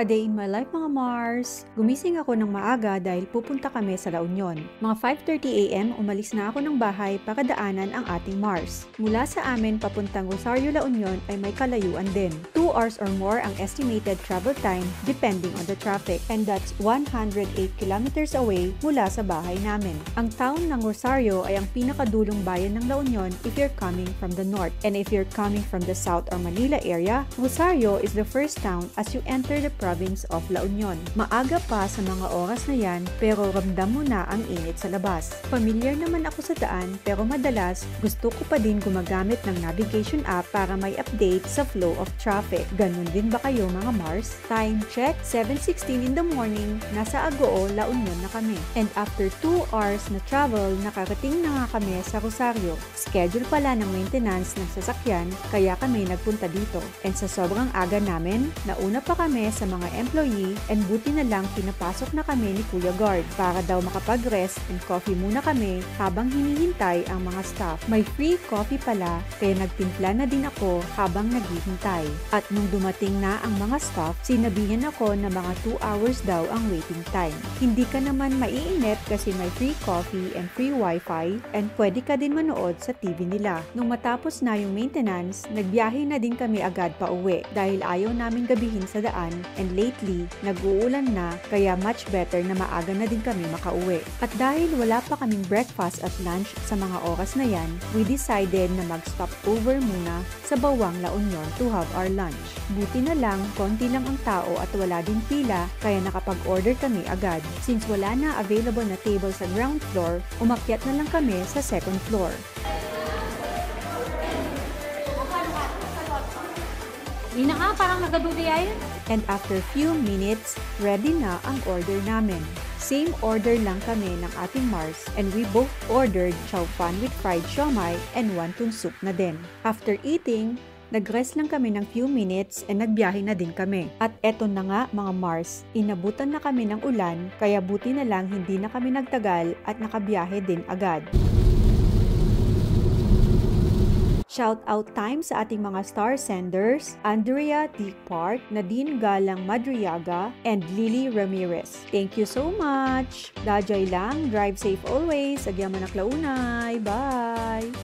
A day in my life mga Mars. Gumising ako ng maaga dahil pupunta kami sa La Union. Mga 5:30 AM umalis na ako ng bahay para daanan ang ating Mars. Mula sa amin papuntang Rosario, La Union ay may kalayuan din. 2 hours or more ang estimated travel time depending on the traffic, and that's 108 kilometers away mula sa bahay namin. Ang town ng Rosario ay ang pinakadulong bayan ng La Union if you're coming from the north, and if you're coming from the south or Manila area, Rosario is the first town as you enter the province of La Union. Maaga pa sa mga oras na yan, pero ramdam mo na ang init sa labas. Familiar naman ako sa daan, pero madalas gusto ko pa din gumagamit ng navigation app para may update sa flow of traffic. Ganun din ba kayo mga Mars? Time check, 7:16 in the morning, nasa Agoo, La Union na kami. And after 2 hours na travel, nakarating na nga kami sa Rosario. Schedule pala ng maintenance ng sasakyan, kaya kami nagpunta dito. And sa sobrang aga namin, nauna pa kami sa mga employee, and buti na lang pinapasok na kami ni Kuya Guard para daw makapag-rest and coffee muna kami habang hinihintay ang mga staff. May free coffee pala, kaya nagtimpla na din ako habang naghihintay. At nung dumating na ang mga staff, sinabihan ako na mga 2 hours daw ang waiting time. Hindi ka naman maiinip kasi may free coffee and free wifi, and pwede ka din manood sa TV nila. Nung matapos na yung maintenance, nagbiyahe na din kami agad pa uwi dahil ayaw namin gabihin sa daan, and lately, nag-uulan na kaya much better na maaga na din kami makauwi. At dahil wala pa kaming breakfast at lunch sa mga oras na yan, we decided na mag-stop over muna sa Bawang La Union to have our lunch. Buti na lang, konti lang ang tao at wala din pila kaya nakapag-order kami agad. Since wala na available na table sa ground floor, umakyat na lang kami sa second floor. Hindi na nga, parang nagadudiyayan. And after few minutes, ready na ang order namin. Same order lang kami ng ating Mars, and we both ordered chow fan with fried siomai and wonton soup na din. After eating, nag-rest lang kami ng few minutes and nagbiyahe na din kami. At eto na nga mga Mars, inabutan na kami ng ulan, kaya buti na lang hindi na kami nagtagal at nakabiyahe din agad. Shout out time sa ating mga star senders, Andrea D. Park, Nadine Galang Madriaga, and Lily Ramirez. Thank you so much! Dajay lang, drive safe always, agyaman na klaunay, bye!